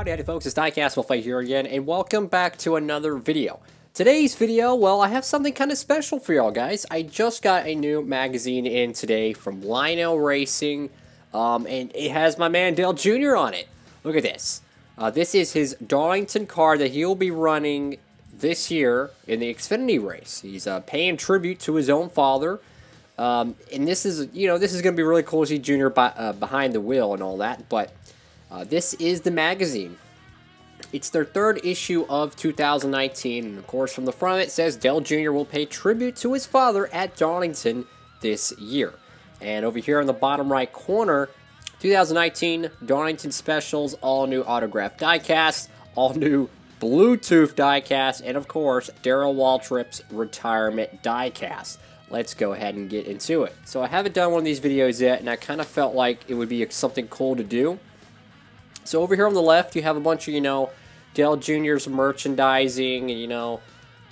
Howdy folks, it's DIECAST Wolf here again, and welcome back to another video. Today's video, well, I have something kind of special for y'all guys. I just got a new magazine in today from Lionel Racing, and it has my man Dale Jr. on it. Look at this. This is his Darlington car that he'll be running this year in the Xfinity race. He's paying tribute to his own father, and this is, this is going to be really cool to see Jr. behind the wheel and all that, but this is the magazine. It's their third issue of 2019, and of course from the front it says Dale Jr. will pay tribute to his father at Darlington this year. And over here in the bottom right corner, 2019 Darlington Specials, all new autographed diecast, all new Bluetooth diecast, and of course Darrell Waltrip's retirement diecast. Let's go ahead and get into it. So I haven't done one of these videos yet, and I kind of felt like it would be something cool to do. So over here on the left, you have a bunch of, Dale Jr.'s merchandising, and, a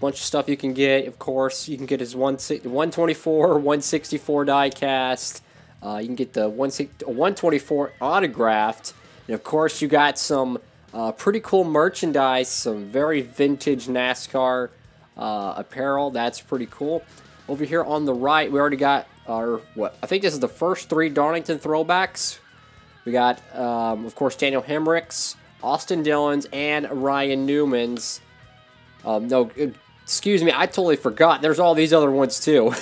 bunch of stuff you can get. Of course, you can get his 124, 164 diecast. You can get the 124 autographed. And of course, you got some pretty cool merchandise, some very vintage NASCAR apparel. That's pretty cool. Over here on the right, we already got our, I think this is the first 3 Darlington throwbacks. We got, of course, Daniel Hemrick's, Austin Dillon's, and Ryan Newman's. No, excuse me, I totally forgot. There's all these other ones, too.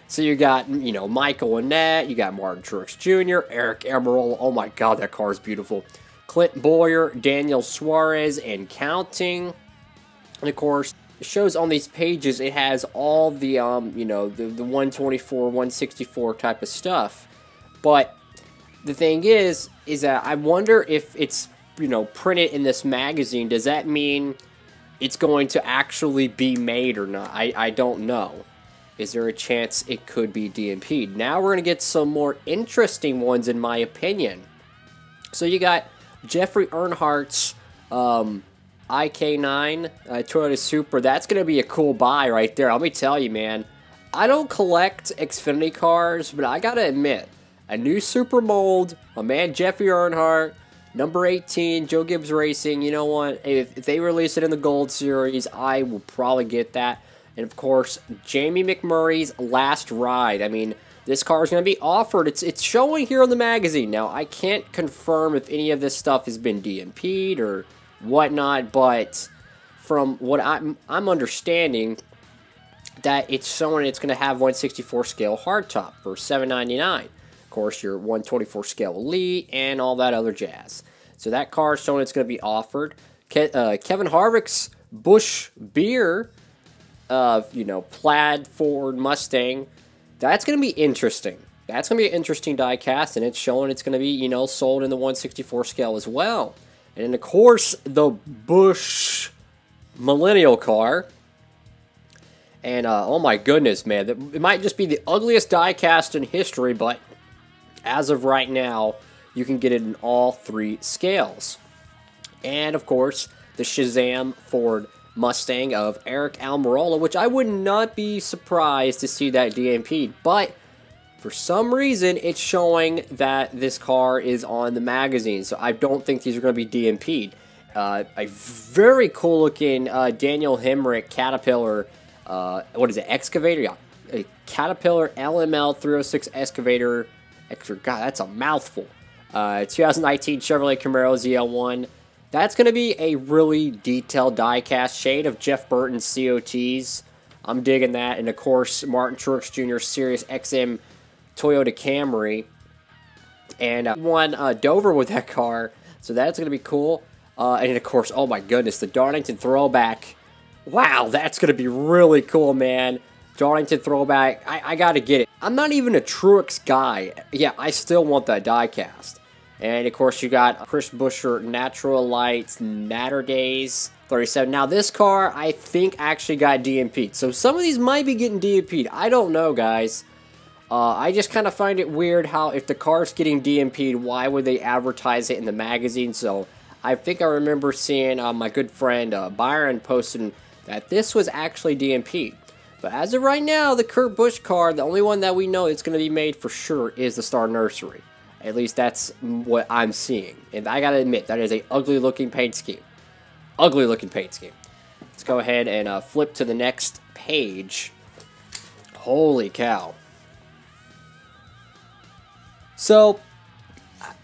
So you got, Michael Annett, you got Martin Truex Jr., Eric Almirola. Oh, my God, that car is beautiful. Clint Boyer, Daniel Suarez, and counting. And, of course, it shows on these pages, it has all the, the 124, 164 type of stuff. But the thing is that I wonder if it's, printed in this magazine, does that mean it's going to actually be made or not? I don't know. Is there a chance it could be DMP'd? Now we're going to get some more interesting ones, in my opinion. So you got Jeffrey Earnhardt's IK9 Toyota Supra. That's going to be a cool buy right there. Let me tell you, man. I don't collect Xfinity cars, but I got to admit, a new Super mold, my man Jeffrey Earnhardt, number 18, Joe Gibbs Racing. You know what? If they release it in the Gold Series, I will probably get that. And of course, Jamie McMurray's Last Ride. I mean, this car is going to be offered. It's showing here on the magazine. Now, I can't confirm if any of this stuff has been DMP'd or whatnot, but from what I'm understanding, that it's showing it's going to have 164 scale hardtop for $799. Of course, your 124 scale Elite and all that other jazz. So that car is showing it's going to be offered. Kevin Harvick's Busch Beer, plaid Ford Mustang. That's going to be interesting. That's going to be an interesting diecast, and it's showing it's going to be, sold in the 164 scale as well. And then, of course, the Busch Millennial car. And, oh my goodness, man. It might just be the ugliest diecast in history, but as of right now, you can get it in all 3 scales. And, of course, the Shazam Ford Mustang of Eric Almirola, which I would not be surprised to see that DMP'd. But, for some reason, it's showing that this car is on the magazine. So, I don't think these are going to be DMP'd. A very cool-looking Daniel Hemrick Caterpillar, what is it, excavator? Yeah, a Caterpillar LML 306 excavator. God, that's a mouthful. 2019 Chevrolet Camaro ZL1. That's going to be a really detailed diecast shade of Jeff Burton's COTs. I'm digging that. And, of course, Martin Truex Jr. Sirius XM Toyota Camry. And won Dover with that car. So that's going to be cool. And, of course, oh my goodness, the Darlington Throwback. Wow, that's going to be really cool, man. Darlington Throwback. I got to get it. I'm not even a Truex guy. Yeah, I still want that diecast. And, of course, you got Chris Buescher Natural Lights Natter Days 37. Now, this car, I think, actually got DMP'd. So, some of these might be getting DMP'd. I don't know, guys. I just kind of find it weird how, if the car's getting DMP'd, why would they advertise it in the magazine? So, I think I remember seeing my good friend Byron posting that this was actually DMP'd. But as of right now, the Kurt Busch car, the only one that we know that's going to be made for sure is the Star Nursery. At least that's what I'm seeing. And I gotta admit, that is a ugly looking paint scheme. Ugly looking paint scheme. Let's go ahead and flip to the next page. Holy cow. So,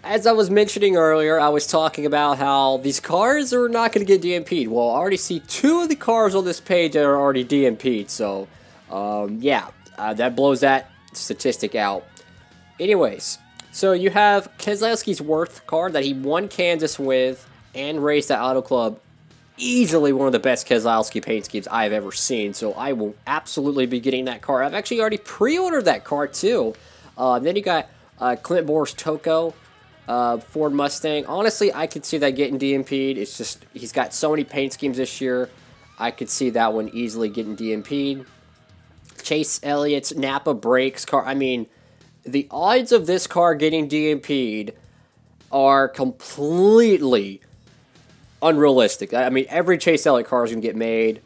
as I was mentioning earlier, I was talking about how these cars are not going to get DMP'd. Well, I already see 2 of the cars on this page that are already DMP'd. So, that blows that statistic out. Anyways, so you have Keselowski's Worth car that he won Kansas with and raced at Auto Club. Easily one of the best Keselowski paint schemes I've ever seen. So, I will absolutely be getting that car. I've actually already pre-ordered that car too. Then you got Clint Bore's Toco. Ford Mustang. Honestly, I could see that getting DMP'd. It's just, he's got so many paint schemes this year. I could see that one easily getting DMP'd. Chase Elliott's Napa Brakes car. I mean, the odds of this car getting DMP'd are completely unrealistic. I mean, every Chase Elliott car is going to get made.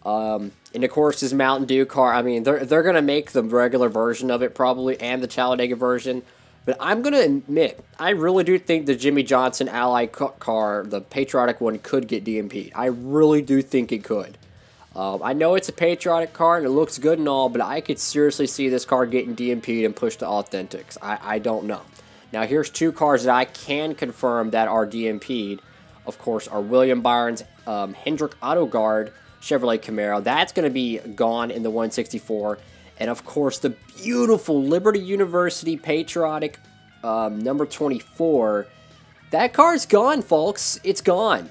And of course, his Mountain Dew car, I mean, they're going to make the regular version of it probably, and the Talladega version. But I'm going to admit, I really do think the Jimmy Johnson Ally car, the patriotic one, could get DMP'd. I really do think it could. I know it's a patriotic car and it looks good and all, but I could seriously see this car getting DMP'd and pushed to Authentics. I don't know. Now, here's 2 cars that I can confirm that are DMP'd. Of course, are William Byron's Hendrick Auto Guard Chevrolet Camaro. That's going to be gone in the 164. And, of course, the beautiful Liberty University Patriotic number 24. That car's gone, folks. It's gone.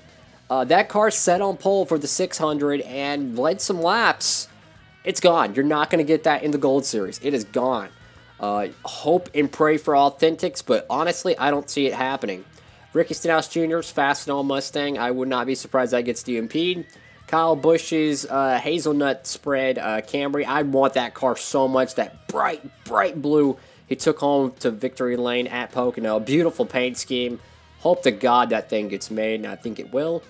That car's set on pole for the 600 and led some laps. It's gone. You're not going to get that in the Gold Series. It is gone. Hope and pray for Authentics, but honestly, I don't see it happening. Ricky Stenhouse Jr.'s Fastenal Mustang. I would not be surprised that gets DMP'd. Kyle Busch's Hazelnut Spread Camry. I want that car so much. That bright, bright blue he took home to Victory Lane at Pocono. Beautiful paint scheme. Hope to God that thing gets made, and I think it will.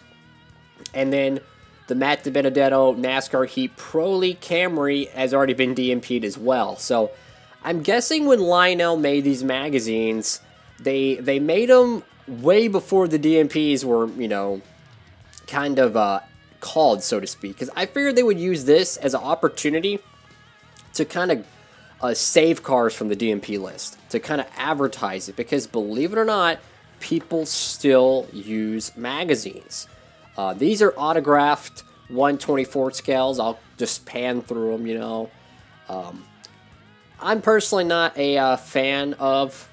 And then the Matt DiBenedetto NASCAR Heat Pro League Camry has already been DMP'd as well. So I'm guessing when Lionel made these magazines, they made them way before the DMPs were, you know, kind of called, so to speak. Because I figured they would use this as an opportunity to kind of save cars from the DMP list, to kind of advertise it. Because believe it or not, people still use magazines. These are autographed 1/24 scales. I'll just pan through them, you know. I'm personally not a fan of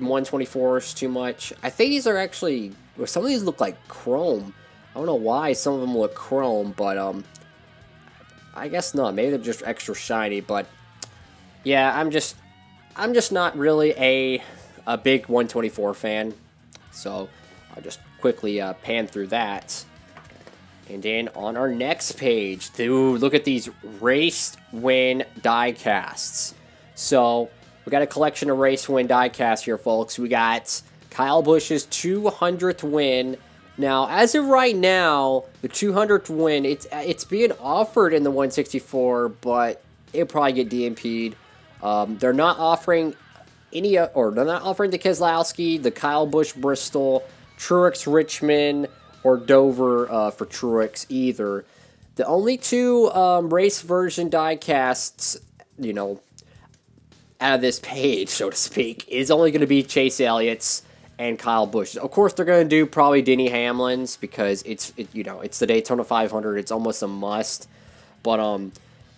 1/24s too much. I think these are actually, some of these look like chrome. I don't know why some of them look chrome, but I guess not. Maybe they're just extra shiny. But yeah, I'm just not really a big 1/24 fan. So I'll just quickly pan through that. And then on our next page, dude, look at these race win diecasts. So we got a collection of race win diecasts here, folks. We got Kyle Busch's 200th win. Now, as of right now, the 200th win, it's being offered in the 164, but it'll probably get DMP'd. They're not offering they're not offering the Keselowski, the Kyle Busch Bristol, Truex Richmond, or Dover for Truex either. The only 2 race version diecasts, you know, out of this page, so to speak, is only going to be Chase Elliott's and Kyle Busch. Of course, they're going to do probably Denny Hamlin's because it's the Daytona 500. It's almost a must. But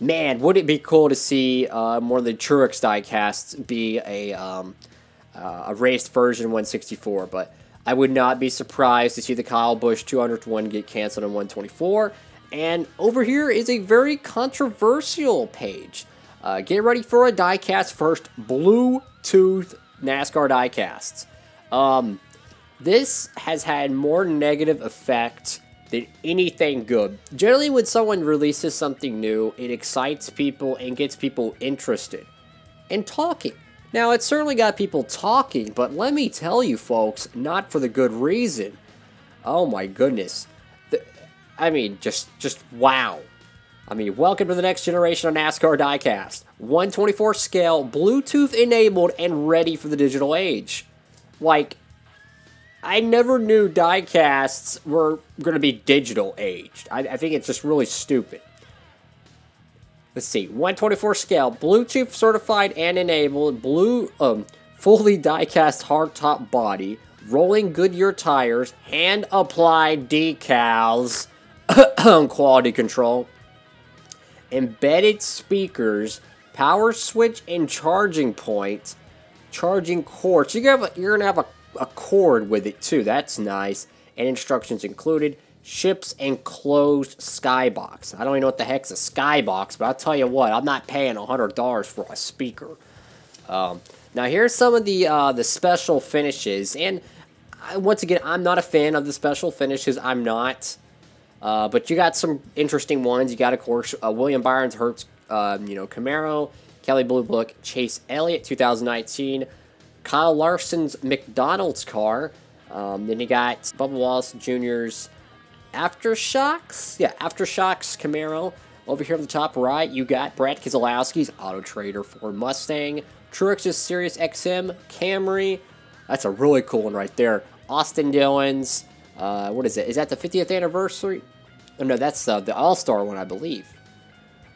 man, would it be cool to see more of the Truex diecasts be a raced version 164? But I would not be surprised to see the Kyle Busch 200th one get canceled in 124. And over here is a very controversial page. Get ready for a diecast first. Bluetooth NASCAR diecasts. This has had more negative effect than anything good. Generally, when someone releases something new, it excites people and gets people interested and talking. Now, it certainly got people talking, but let me tell you, folks, not for the good reason. Oh my goodness. I mean, just wow. I mean, welcome to the next generation of NASCAR diecast. 1/24 scale, Bluetooth enabled, and ready for the digital age. like, I never knew diecasts were going to be digital aged. I think it's just really stupid. Let's see, 124 scale, Bluetooth certified and enabled, fully diecast hardtop body, rolling Goodyear tires, hand applied decals, quality control, embedded speakers, power switch and charging point, charging cord. So you're gonna have a cord with it too. That's nice. And instructions included. Ships enclosed skybox. I don't even know what the heck's a skybox, but I'll tell you what, I'm not paying $100 for a speaker. Now here's some of the special finishes, and once again, I'm not a fan of the special finishes. I'm not, but you got some interesting ones. You got, of course, William Byron's Hertz, Camaro, Kelly Blue Book, Chase Elliott 2019, Kyle Larson's McDonald's car. Then you got Bubba Wallace Jr.'s Aftershocks, Aftershocks Camaro. Over here on the top right, you got Brad Keselowski's Auto Trader Ford Mustang, Truex's Sirius XM Camry. That's a really cool one right there. Austin Dillon's, what is it? Is that the 50th anniversary? Oh, no, that's the All-Star one, I believe.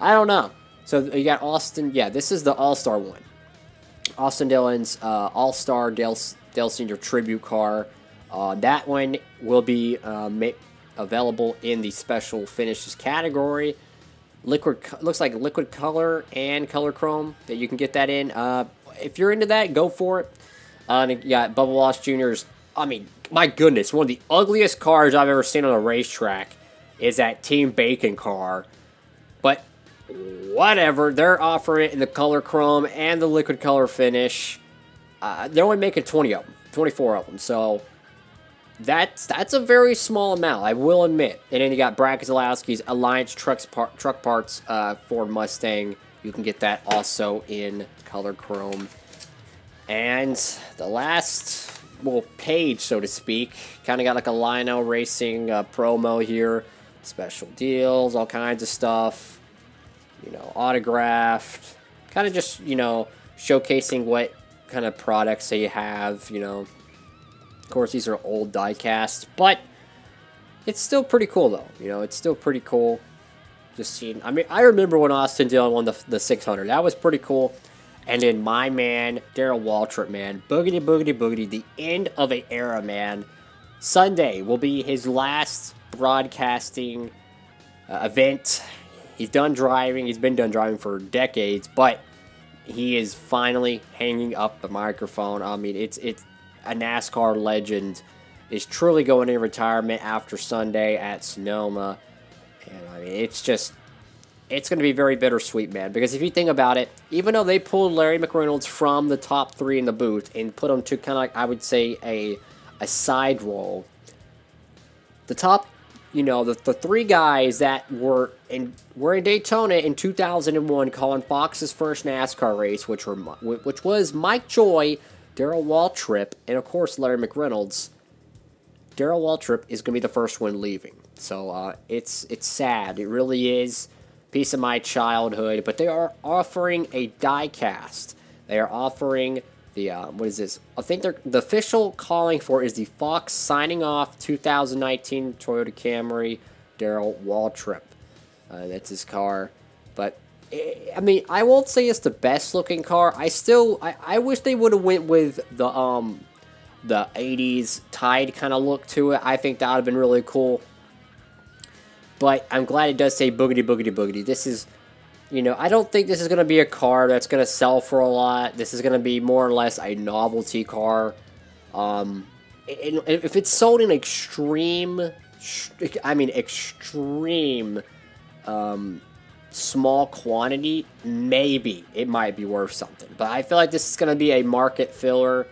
I don't know. So you got Austin, this is the All-Star one. Austin Dillon's All-Star Dale Senior Tribute car. That one will be available in the special finishes category. Looks like liquid color and color chrome that you can get that in. If you're into that, go for it. You got Bubba Wallace Jr.'s. I mean, my goodness, one of the ugliest cars I've ever seen on a racetrack is that Team Bacon car. But whatever, they're offering it in the color chrome and the liquid color finish. They're only making 20 of them, 24 of them, so that's a very small amount, I will admit. And then you got Brad Keselowski's Alliance Truck Parts Ford Mustang. You can get that also in color chrome. And the last, page, so to speak, kind of got like a Lionel Racing promo here. Special deals, all kinds of stuff. Autographed. Kind of just, showcasing what kind of products they have, Of course, these are old diecasts, but it's still pretty cool, though. It's still pretty cool. Just seeing. I mean, I remember when Austin Dillon won the 600. That was pretty cool. And then my man, Darrell Waltrip, man. Boogity, boogity, boogity. The end of an era, man. Sunday will be his last broadcasting event. He's done driving. He's been done driving for decades, but he is finally hanging up the microphone. I mean, it's a NASCAR legend is truly going in retirement after Sunday at Sonoma. And I mean, it's going to be very bittersweet, man. Because if you think about it, even though they pulled Larry McReynolds from the top 3 in the booth and put him to kind of like, I would say, a side role, the top, the 3 guys that were in Daytona in 2001 calling Fox's first NASCAR race, which was Mike Joy, Darrell Waltrip, and of course Larry McReynolds. Darrell Waltrip is going to be the first one leaving. So it's sad. It really is a piece of my childhood. But they are offering a diecast. They are offering the, what is this? I think the official calling for is the Fox signing off 2019 Toyota Camry Darrell Waltrip. That's his car. But I mean, I won't say it's the best looking car. I wish they would have went with the 80s Tide kind of look to it. I think that would have been really cool. But I'm glad it does say boogity, boogity, boogity. This is, I don't think this is going to be a car that's going to sell for a lot. This is going to be more or less a novelty car. If it's sold in extreme small quantity, maybe it might be worth something. But I feel like this is going to be a market filler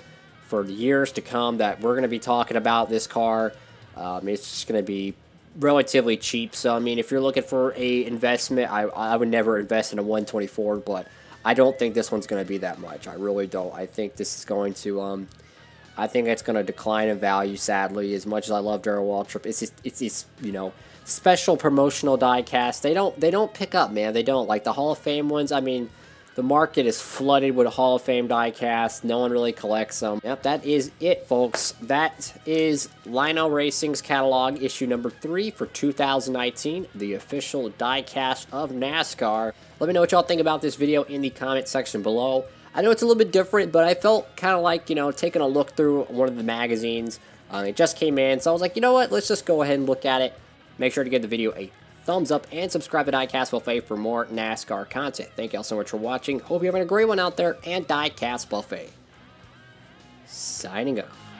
for the years to come, that we're going to be talking about this car. It's just going to be relatively cheap. So I mean, if you're looking for a investment, I would never invest in a 124, but I don't think this one's going to be that much. I really don't. I think this is going to I think it's going to decline in value, sadly. As much as I love Darrell Waltrip, it's special promotional diecast. They don't pick up, man. They don't. Like the Hall of Fame ones, I mean, The market is flooded with Hall of Fame diecasts. No one really collects them. Yep, that is it, folks. That is Lionel Racing's catalog, issue number 3 for 2019, the official diecast of NASCAR. Let me know what y'all think about this video in the comment section below. I know it's a little bit different, but I felt kind of like, you know, taking a look through one of the magazines. It just came in, so I was like, you know what, let's just go ahead and look at it. Make sure to give the video a thumbs up and subscribe to DIECAST Buffet for more NASCAR content. Thank y'all so much for watching. Hope you're having a great one out there, and DIECAST Buffet signing off.